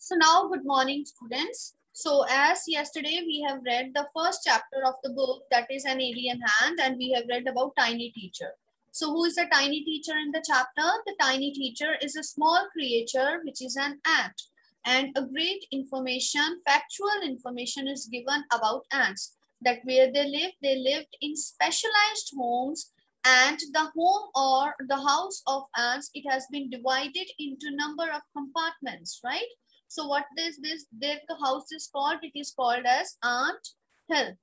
So now, good morning, students. So as yesterday we have read the first chapter of the book, that is An Alien Hand, and we have read about Tiny Teacher. So who is the tiny teacher in the chapter? The tiny teacher is a small creature which is an ant, and a great information, factual information is given about ants, that where they lived in specialized homes, and the home or the house of ants, it has been divided into number of compartments, right? So what is this? Their house is called, it is called as ant hill.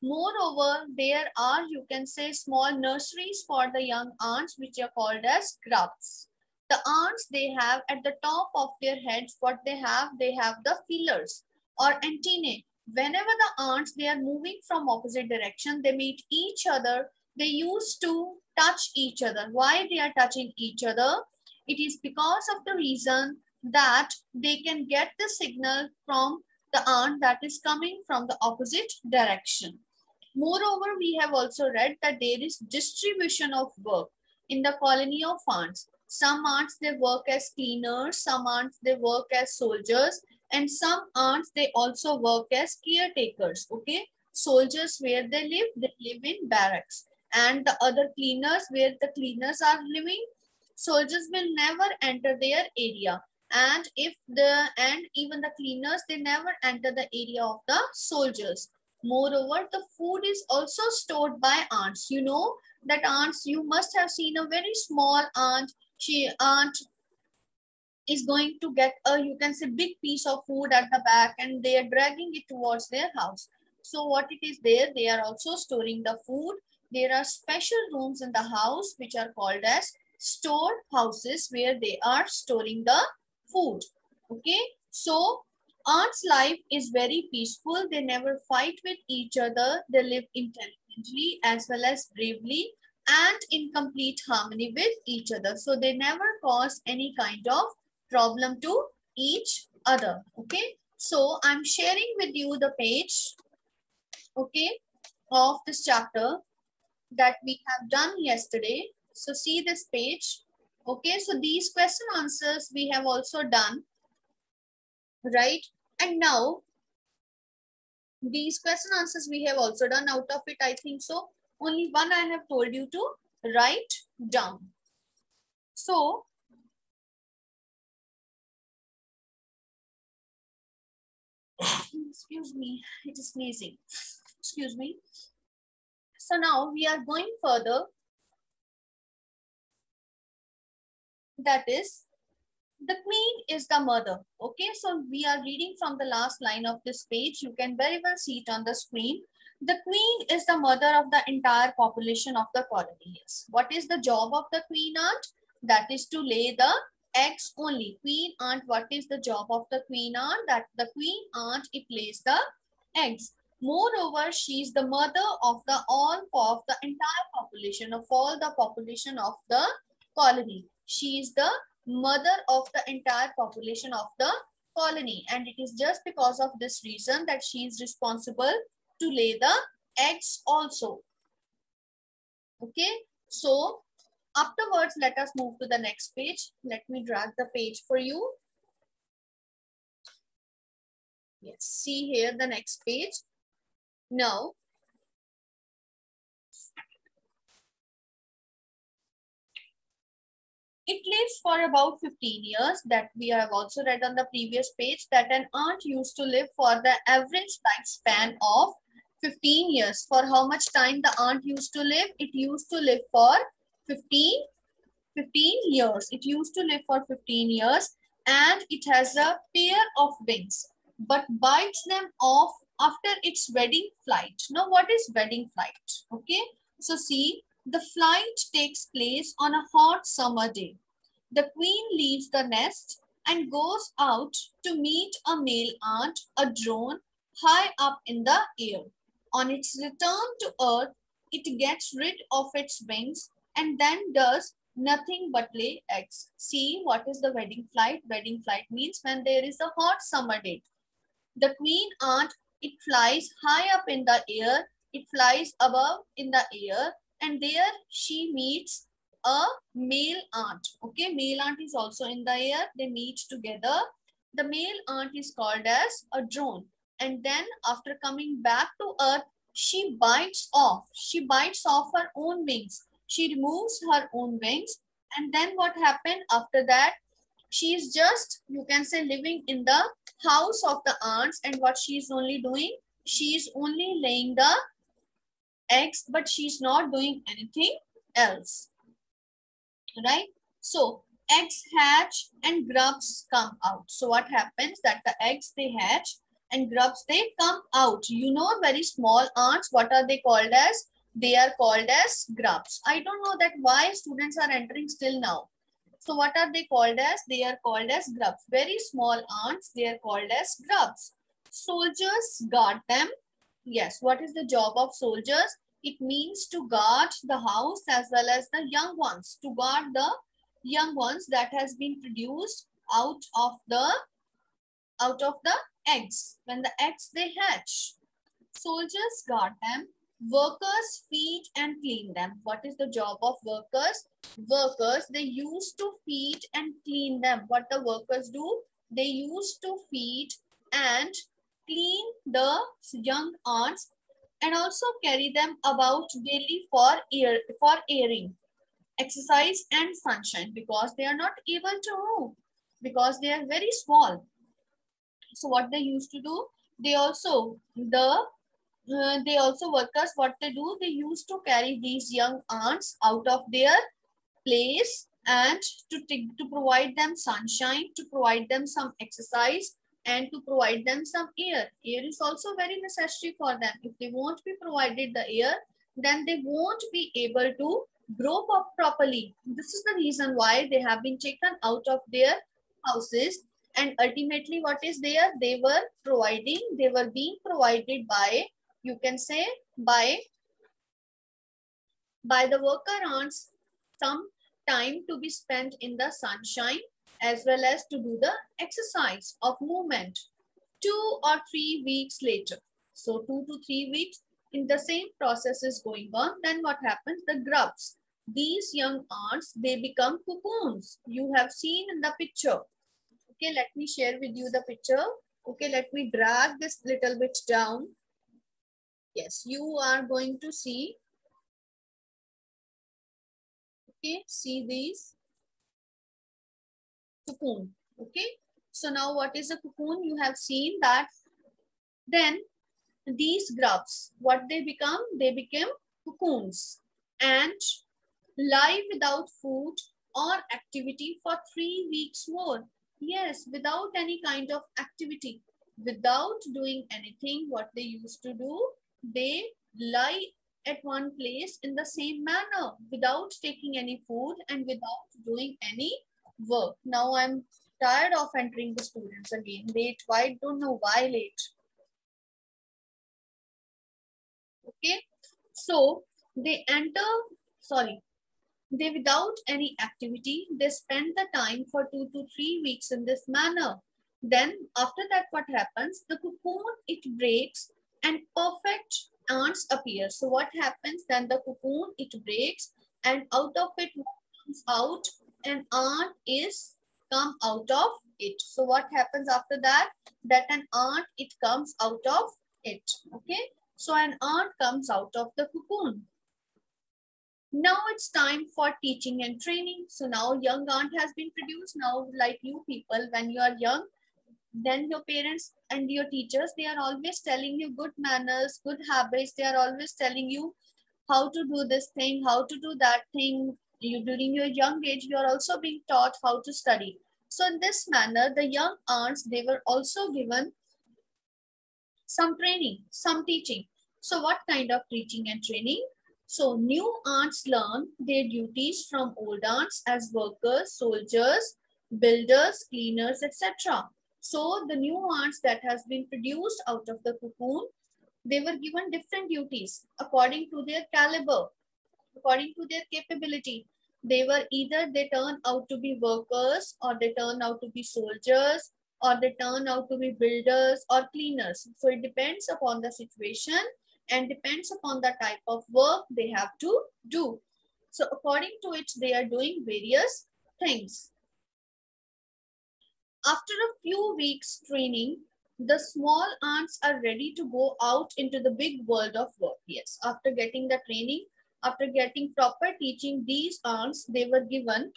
Moreover, there are, you can say, small nurseries for the young ants, which are called as grubs. The ants, they have at the top of their heads, what they have the feelers or antennae. Whenever the ants, they are moving from opposite direction, they meet each other, they used to touch each other. Why they are touching each other? It is because of the reason that they can get the signal from the ant that is coming from the opposite direction. Moreover, we have also read that there is distribution of work in the colony of ants. Some ants, they work as cleaners, some ants, they work as soldiers, and some ants, they also work as caretakers. Okay, soldiers, where they live in barracks, and the other cleaners, where the cleaners are living, soldiers will never enter their area. And even the cleaners, they never enter the area of the soldiers. Moreover, the food is also stored by ants. You know that ants, you must have seen a very small ant. Ant is going to get a, you can say, big piece of food at the back, and they are dragging it towards their house. So what it is there, they are also storing the food. There are special rooms in the house which are called as store houses, where they are storing the food. Okay, so ants' life is very peaceful. They never fight with each other. They live intelligently as well as bravely and in complete harmony with each other. So they never cause any kind of problem to each other. Okay, so I'm sharing with you the page, okay, of this chapter that we have done yesterday. So see this page. Okay, so these question answers we have also done, right? And now these question answers we have also done. Out of it, I think so only one I have told you to write down. So excuse me, it is sneezing. Excuse me. So now we are going further. That is, the queen is the mother. Okay, so we are reading from the last line of this page. You can very well see it on the screen. The queen is the mother of the entire population of the colony. Yes. What is the job of the queen ant? That is to lay the eggs only. Queen ant, what is the job of the queen ant? That the queen ant, it lays the eggs. Moreover, she is the mother of the entire population, of all the population of the colony. She is the mother of the entire population of the colony, and it is just because of this reason that she is responsible to lay the eggs also. Okay, so afterwards, let us move to the next page. Let me drag the page for you. Yes, see here the next page. Now, it lives for about 15 years. That we have also read on the previous page, that an ant used to live for the average lifespan of 15 years. For how much time the ant used to live? It used to live for 15 years. It used to live for 15 years, and it has a pair of wings, but bites them off after its wedding flight. Now, what is wedding flight? Okay, so see, the flight takes place on a hot summer day. The queen leaves the nest and goes out to meet a male ant, a drone, high up in the air. On its return to earth, it gets rid of its wings and then does nothing but lay eggs. See, what is the wedding flight? Wedding flight means when there is a hot summer day. The queen ant, it flies high up in the air. It flies above in the air, and there she meets a male ant. Okay, male ant is also in the air. They meet together The male ant is called as a drone. And then after coming back to earth, she bites off. She bites off her own wings. She removes her own wings. And then what happened after that? She is just, you can say, living in the house of the ants. And what she is only doing? She is only laying the eggs, but she's not doing anything else, right? So eggs hatch and grubs come out. So what happens that the eggs they hatch and grubs they come out. You know, very small ants, what are they called as? They are called as grubs. I don't know that why students are entering still now. So what are they called as? They are called as grubs. Very small ants, they are called as grubs. Soldiers guard them. Yes, what is the job of soldiers? It means to guard the house as well as the young ones, to guard the young ones that has been produced out of the eggs. When the eggs they hatch, soldiers guard them. Workers feed and clean them. What is the job of workers? Workers, they used to feed and clean them. What the workers do? They used to feed and clean the young ants and also carry them about daily for airing, exercise and sunshine, because they are not able to move, because they are very small. So what they used to do, they also workers, what they do, they used to carry these young ants out of their place and to provide them sunshine, to provide them some exercise and to provide them some air. Air is also very necessary for them. If they won't be provided the air, then they won't be able to grow up properly. This is the reason why they have been taken out of their houses, and ultimately what is there? They were being provided by, you can say, by the worker ants some time to be spent in the sunshine as well as to do the exercise of movement. 2 or 3 weeks later, so 2 to 3 weeks, in the same process is going on, then what happens? The grubs, these young ants, they become cocoons. You have seen in the picture. Okay, let me share with you the picture. Okay, let me drag this little bit down. Yes, you are going to see. Okay, see these cocoon. Okay, so now what is a cocoon? You have seen that. Then these grubs, what they become? They became cocoons and lie without food or activity for 3 weeks more. Yes, without any kind of activity, without doing anything, what they used to do, they lie at one place in the same manner without taking any food and without doing any work. Now I'm tired of entering the students again. Late, why? Don't know why late. Okay, so they without any activity, they spend the time for 2 to 3 weeks in this manner. Then after that, what happens? The cocoon, it breaks and perfect ants appear. So what happens then? The cocoon, it breaks and out of it comes out, an ant is come out of it. So what happens after that? That an ant, it comes out of it. Okay. So an ant comes out of the cocoon. Now it's time for teaching and training. So now young ant has been produced. Now, like you people, when you are young, then your parents and your teachers, they are always telling you good manners, good habits. They are always telling you how to do this thing, how to do that thing. You, during your young age, you are also being taught how to study. So in this manner, the young ants, they were also given some training, some teaching. So what kind of teaching and training? So new ants learn their duties from old ants as workers, soldiers, builders, cleaners, etc. So the new ants that has been produced out of the cocoon, they were given different duties according to their caliber, according to their capability. They were either they turn out to be workers, or they turn out to be soldiers, or they turn out to be builders or cleaners. So it depends upon the situation and depends upon the type of work they have to do. So according to it, they are doing various things. After a few weeks training, the small ants are ready to go out into the big world of work. Yes, after getting the training, after getting proper teaching, these ants, they were given,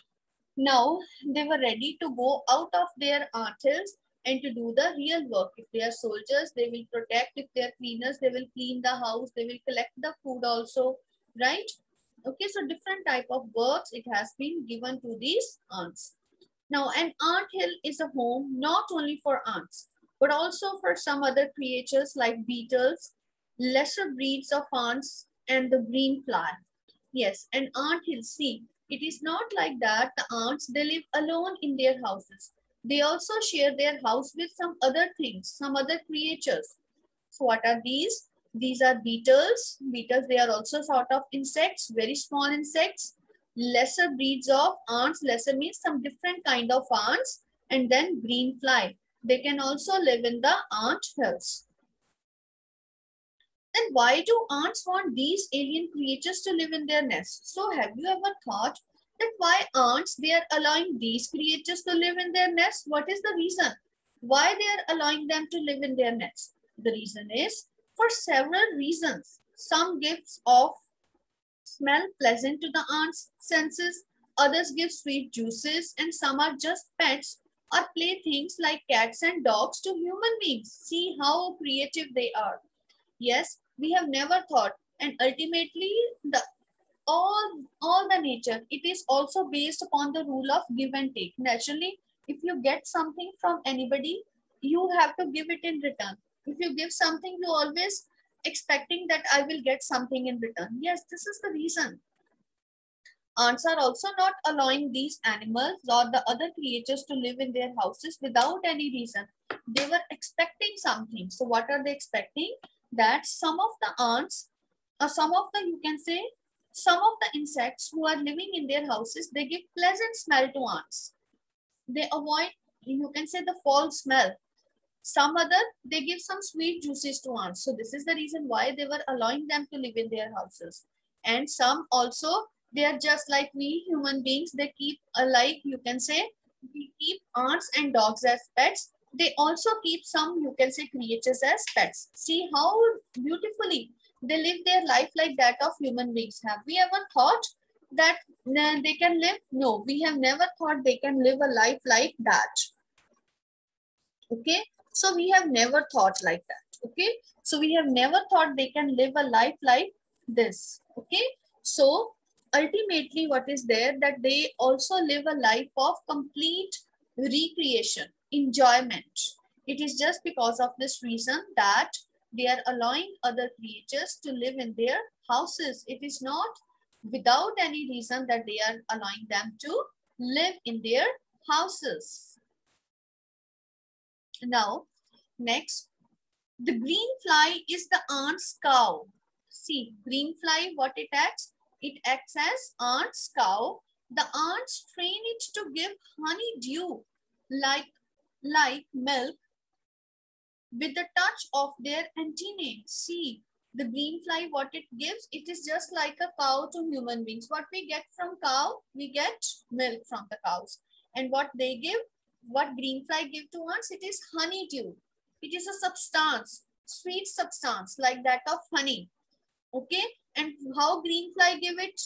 now they were ready to go out of their ant hills and to do the real work. If they are soldiers, they will protect. If they are cleaners, they will clean the house. They will collect the food also, right? Okay, so different type of works it has been given to these ants. Now, an ant hill is a home not only for ants, but also for some other creatures like beetles, lesser breeds of ants, and the green fly. Yes, an ant hill. See, it is not like that. The ants, they live alone in their houses. They also share their house with some other things, some other creatures. So what are these? These are beetles. Beetles, they are also sort of insects, very small insects. Lesser breeds of ants. Lesser means some different kind of ants. And then green fly. They can also live in the ant hills. Then why do ants want these alien creatures to live in their nests? So have you ever thought that why ants, they are allowing these creatures to live in their nests? What is the reason? Why they are allowing them to live in their nests? The reason is for several reasons. Some gives off smell pleasant to the ants' senses, others give sweet juices, and some are just pets or playthings like cats and dogs to human beings. See how creative they are. Yes, we have never thought, and ultimately the all the nature, it is also based upon the rule of give and take. Naturally, if you get something from anybody, you have to give it in return. If you give something, you always expecting that I will get something in return. Yes, this is the reason. Ants are also not allowing these animals or the other creatures to live in their houses without any reason. They were expecting something. So what are they expecting? That some of the ants, or some of the, you can say, some of the insects who are living in their houses, they give pleasant smell to ants. They avoid, you can say, the foul smell. Some other, they give some sweet juices to ants. So this is the reason why they were allowing them to live in their houses. And some also, they are just like we human beings. They keep, like you can say, we keep ants and dogs as pets. They also keep some, you can say, creatures as pets. See how beautifully they live their life like that of human beings. Have we ever thought that they can live? No, we have never thought they can live a life like that. Okay, so we have never thought like that. Okay, so we have never thought they can live a life like this. Okay, so ultimately what is there, that they also live a life of complete recreation, enjoyment. It is just because of this reason that they are allowing other creatures to live in their houses. It is not without any reason that they are allowing them to live in their houses. Now, next, the green fly is the ant's cow. See, green fly, what it acts? It acts as ant's cow. The ants train it to give honey dew like milk with the touch of their antennae. See, the green fly, what it gives, it is just like a cow to human beings. What we get from cow, we get milk from the cows. And what they give, what green fly give to us, it is honeydew. It is a substance, sweet substance like that of honey. Okay, and how green fly give it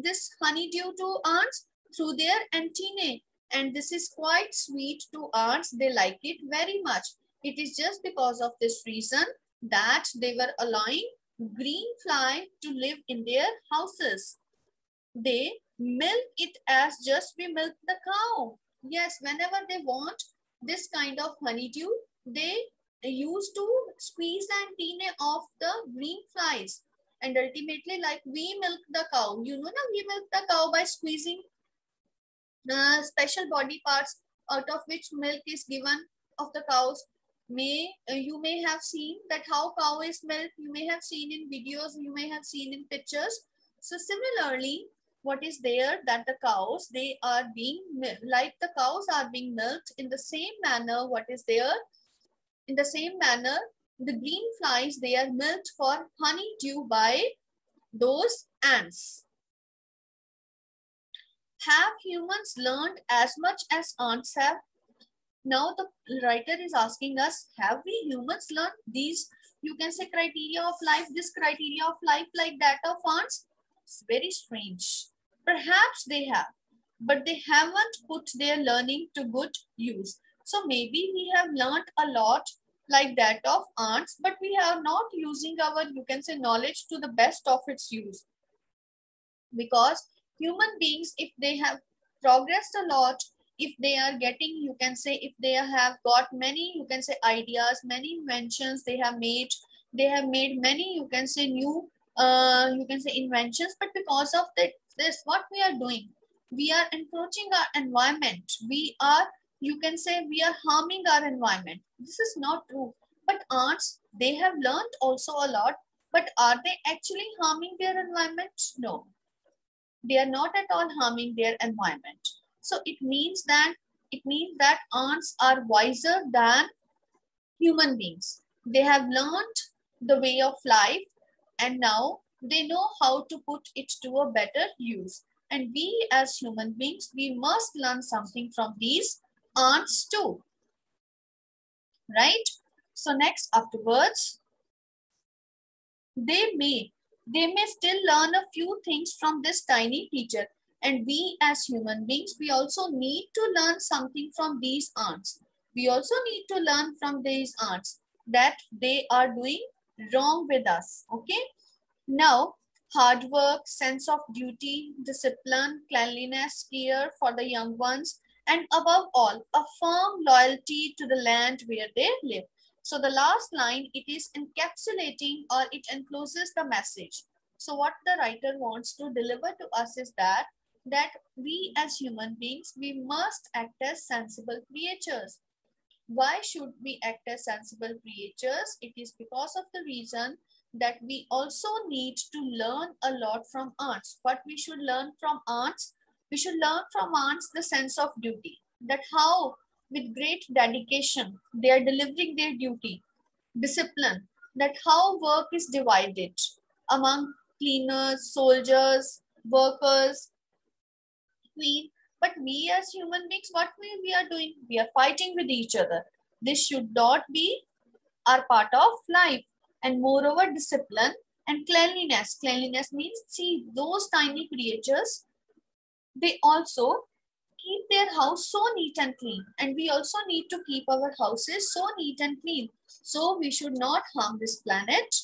this honeydew to ants? Through their antennae. And this is quite sweet to ants. They like it very much. It is just because of this reason that they were allowing green fly to live in their houses. They milk it as just we milk the cow. Yes, whenever they want this kind of honeydew, they used to squeeze the antennae of the green flies. And ultimately, like we milk the cow, you know, we milk the cow by squeezing special body parts out of which milk is given of the cows. You may have seen that how cow is milked. You may have seen in videos, you may have seen in pictures. So similarly, what is there, that the cows, they are being like the cows are being milked in the same manner. What is there, in the same manner, the green flies, they are milked for honeydew by those ants. Have humans learned as much as ants have? Now the writer is asking us, have we humans learned these, you can say, criteria of life, this criteria of life like that of ants? It's very strange. Perhaps they have, but they haven't put their learning to good use. So maybe we have learned a lot like that of ants, but we are not using our, you can say, knowledge to the best of its use. Because human beings, if they have progressed a lot, if they are getting, you can say, if they have got many, you can say, ideas, many inventions they have made many, you can say, new you can say inventions, but because of this, what we are doing, we are encroaching our environment, we are, you can say, we are harming our environment. This is not true. But ants, they have learned also a lot, but are they actually harming their environment? No, they are not at all harming their environment. So it means that ants are wiser than human beings. They have learned the way of life, and now they know how to put it to a better use. And we as human beings, we must learn something from these ants too, right? So next, afterwards, they may still learn a few things from this tiny teacher, and we as human beings, we also need to learn something from these ants. We also need to learn from these ants that they are doing wrong with us. Okay, now hard work, sense of duty, discipline, cleanliness, care for the young ones, and above all, a firm loyalty to the land where they live. So the last line, it is encapsulating or it encloses the message. So what the writer wants to deliver to us is that we as human beings, we must act as sensible creatures. Why should we act as sensible creatures? It is because of the reason that we also need to learn a lot from ants. What we should learn from ants? We should learn from ants the sense of duty. That how, with great dedication, they are delivering their duty. Discipline. That how work is divided among cleaners, soldiers, workers, queen. But we as human beings, what we are doing? We are fighting with each other. This should not be our part of life. And moreover, discipline and cleanliness. Cleanliness means, see, those tiny creatures, they also keep their house so neat and clean. And we also need to keep our houses so neat and clean. So we should not harm this planet.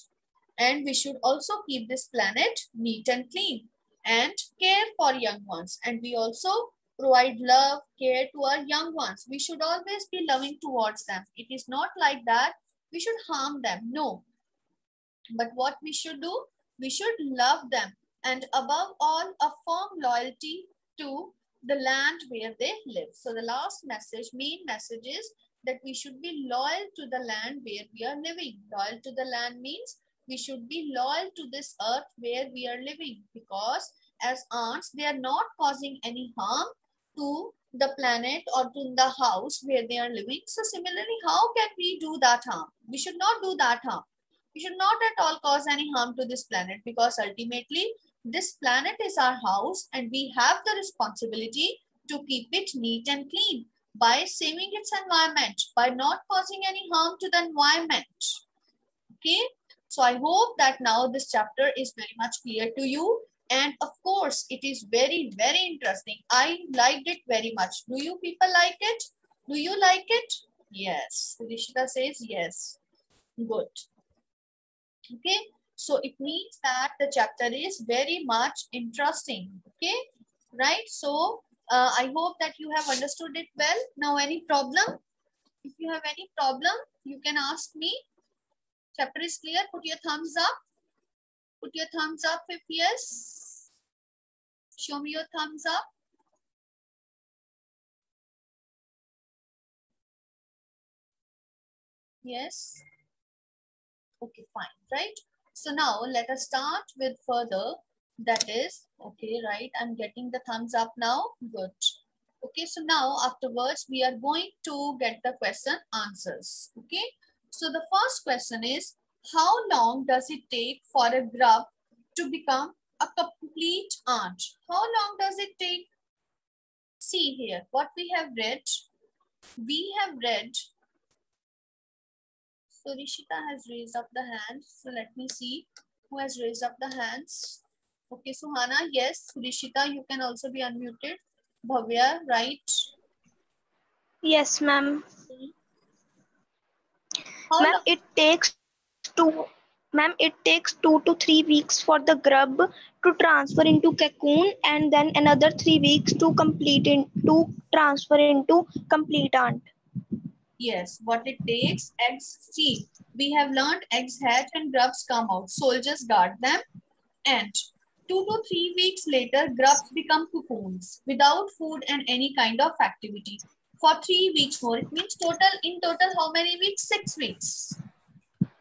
And we should also keep this planet neat and clean and care for young ones. And we also provide love, care to our young ones. We should always be loving towards them. It is not like that we should harm them. No. But what we should do, we should love them. And above all, a firm loyalty to the land where they live. So the last message, main message is that we should be loyal to the land where we are living. Loyal to the land means we should be loyal to this earth where we are living, because as ants, they are not causing any harm to the planet or to the house where they are living. So similarly, how can we do that harm? We should not do that harm. We should not at all cause any harm to this planet, because ultimately this planet is our house and we have the responsibility to keep it neat and clean by saving its environment, by not causing any harm to the environment. Okay, so I hope that now this chapter is very much clear to you. And of course, it is very, very interesting. I liked it very much. Do you people like it? Do you like it? Yes. Rishita says yes. Good. Okay, so it means that the chapter is very much interesting. Okay, right? So I hope that you have understood it well. Now, any problem? If you have any problem, you can ask me. Chapter is clear. Put your thumbs up. Put your thumbs up if yes. Show me your thumbs up. Yes. Okay, fine, right? So now let us start with further. That is, okay, right? I'm getting the thumbs up now. Good. Okay, so now afterwards, we are going to get the question answers. Okay, so the first question is, how long does it take for a grub to become a complete ant? How long does it take? See here, what we have read. we have read, so Rishita has raised up the hand. So let me see who has raised up the hands. Okay, Suhana, yes. Rishita, you can also be unmuted. Bhavya, right? Yes, ma'am. How Ma'am, long? it takes 2 to 3 weeks for the grub to transfer into cocoon, and then another 3 weeks to transfer into complete ant. Yes, what it takes, eggs. See, we have learned eggs hatch and grubs come out. Soldiers guard them, and 2 to 3 weeks later, grubs become cocoons without food and any kind of activity. For 3 weeks more, it means in total, how many weeks? 6 weeks.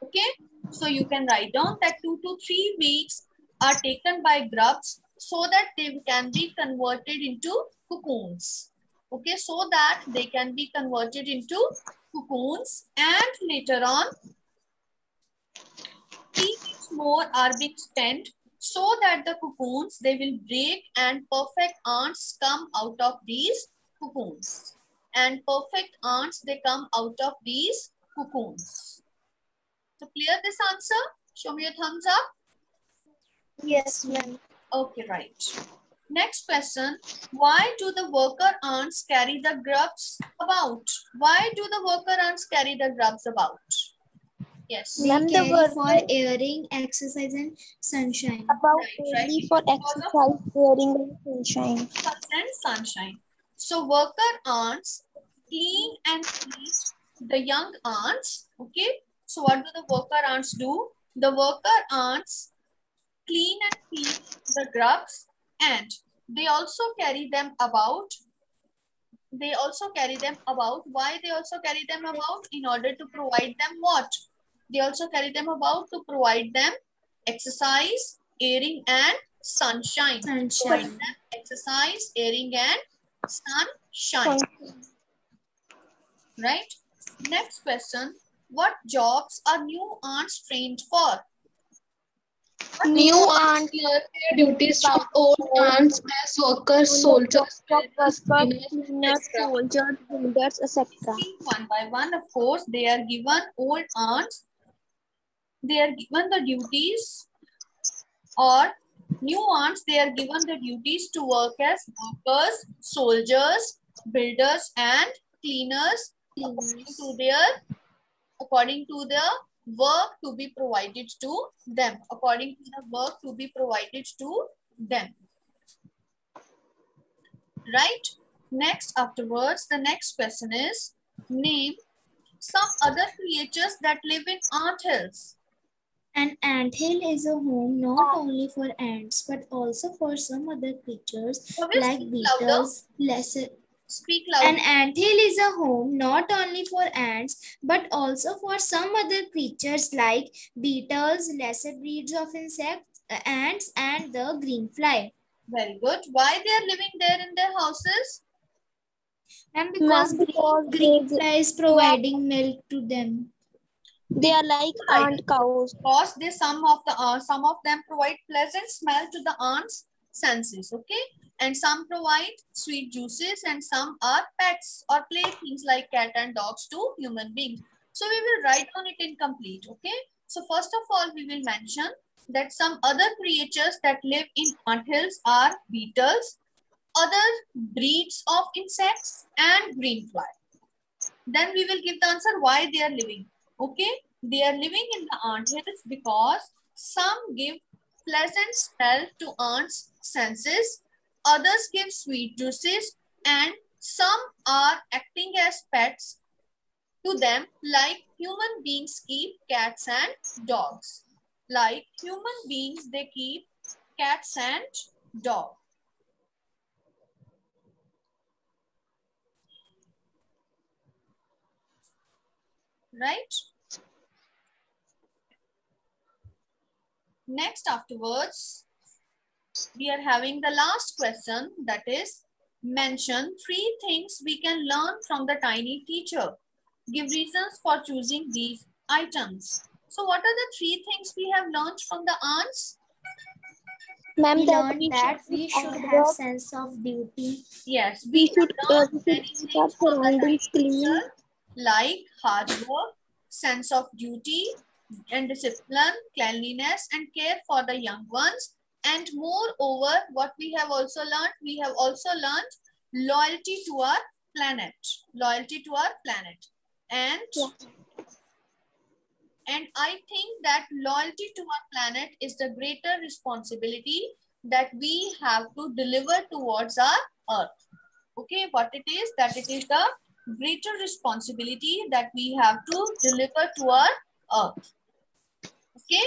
Okay, so you can write down that 2 to 3 weeks are taken by grubs so that they can be converted into cocoons. Okay, so that they can be converted into cocoons, and later on 3 weeks more are being spent so that the cocoons, they will break and perfect ants come out of these cocoons. And perfect ants, they come out of these cocoons. So clear this answer? Show me a thumbs up. Yes, ma'am. Okay, right. Next question. Why do the worker ants carry the grubs about? Why do the worker ants carry the grubs about? Yes. They Ma'am, the carry for worker airing, exercise, and sunshine. about Right. daily for Because of exercise, wearing and sunshine. and sunshine. So worker ants clean and feed the young ants. Okay. So what do the worker ants do? The worker ants clean and feed the grubs, and they also carry them about. Why they also carry them about? In order to provide them what? They also carry them about to provide them exercise, airing, and sunshine. Provide them exercise, airing, and sunshine. Right? Next question. What jobs are new ants trained for? New ants learn their duties from old ants as workers, soldiers, builders, cleaners, etc. Soldiers, builders, etc. One by one, of course, they are given old ants. They are given the duties, or new ants, they are given the duties to work as workers, soldiers, builders, and cleaners according to the work to be provided to them. According to the work to be provided to them. Right? Next, afterwards, the next question is, name some other creatures that live in ant hills. An anthill is a home not only for ants but also for some other creatures like beetles, lesser. Speak louder. An anthill is a home not only for ants but also for some other creatures like beetles, lesser breeds of insects, ants, and the green fly. Very good. Why they are living there in their houses? And because green fly is providing milk to them. They are like ant cows. Because they some of them provide pleasant smell to the ants' senses. Okay, and some provide sweet juices, and some are pets or playthings like cat and dogs to human beings. So we will write on it incomplete. Okay. So first of all, we will mention that some other creatures that live in ant hills are beetles, other breeds of insects, and green fly. Then we will give the answer why they are living. Okay, they are living in the ant hills because some give pleasant smell to ants' senses, others give sweet juices, and some are acting as pets to them, like human beings keep cats and dogs. Like human beings, they keep cats and dogs. Right? Next, afterwards, we are having the last question, that is, mention 3 things we can learn from the tiny teacher. Give reasons for choosing these items. So what are the 3 things we have learned from the ants? Ma'am, We that learned that we should add have work. sense of duty. Yes, We we should have learned many keep our things from the surroundings tiny clean. teacher, like hard work, sense of duty and discipline, cleanliness and care for the young ones. And moreover, what we have also learned loyalty to our planet. Loyalty to our planet. And I think that loyalty to our planet is the greater responsibility that we have to deliver towards our earth. Okay, what it is? That it is the greater responsibility that we have to deliver to our earth. Okay?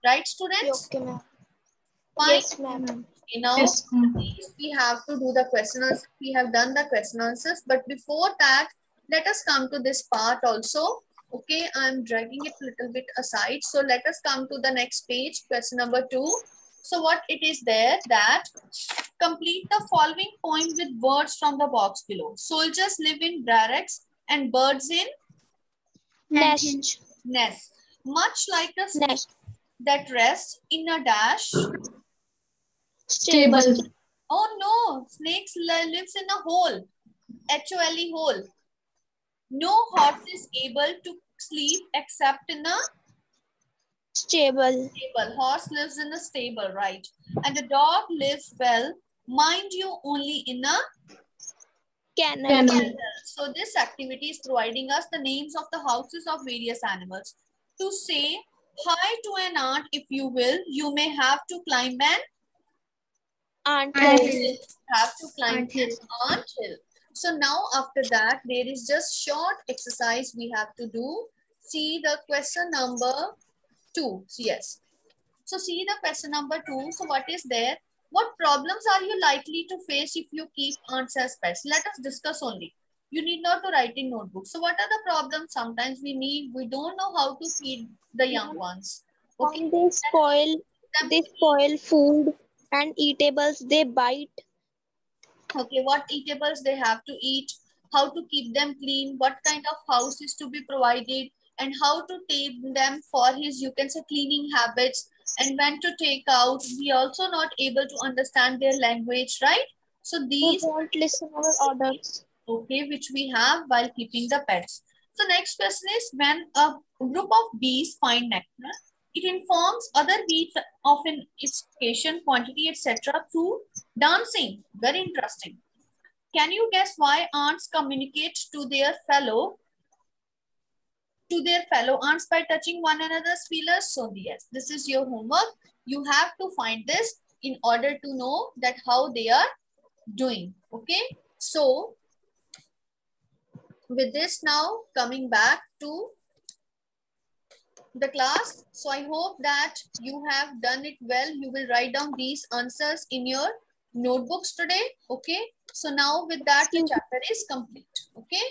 Right, students? Okay, ma'am. Fine. Yes, ma'am. Okay, now Yes. we have to do the question answers. We have done the question answers, but before that, let us come to this part also. Okay, I'm dragging it a little bit aside. So let us come to the next page, question number 2. So what it is there, that complete the following poem with words from the box below. Soldiers live in barracks and birds in Nest. nests. Much like a snake Nest. that rests in a dash. Stable. Oh no, snakes lives in a hole. H-O-L-E, hole. No horse is able to sleep except in a Stable. stable. Horse lives in a stable, right? And the dog lives well, mind you, only in a Kennel. Kennel. So this activity is providing us the names of the houses of various animals. To say hi to an ant, if you will, you may have to climb an Anthill. have to climb an ant hill. So now after that, there is just short exercise we have to do. See the question number 2. Yes. So see the question number 2. So what is there? What problems are you likely to face if you keep ants as pets? Let us discuss only. You need not to write in notebook. So what are the problems? Sometimes we don't know how to feed the young ones. Okay. They spoil food and eatables. They bite. Okay, what eatables they have to eat, how to keep them clean, what kind of house is to be provided, and how to tame them for his, you can say, cleaning habits, and when to take out. We also not able to understand their language, right? So They these, won't listen our orders. okay, which we have while keeping the pets. So next question is, when a group of bees find nectar, it informs other bees of its location, quantity, etc. through dancing. Very interesting. Can you guess why ants communicate to their fellow ants by touching one another's feelers? So yes, this is your homework. You have to find this in order to know that how they are doing. Okay. So with this now coming back to the class. So I hope that you have done it well. You will write down these answers in your notebooks today. Okay. So now with that, the chapter is complete. Okay.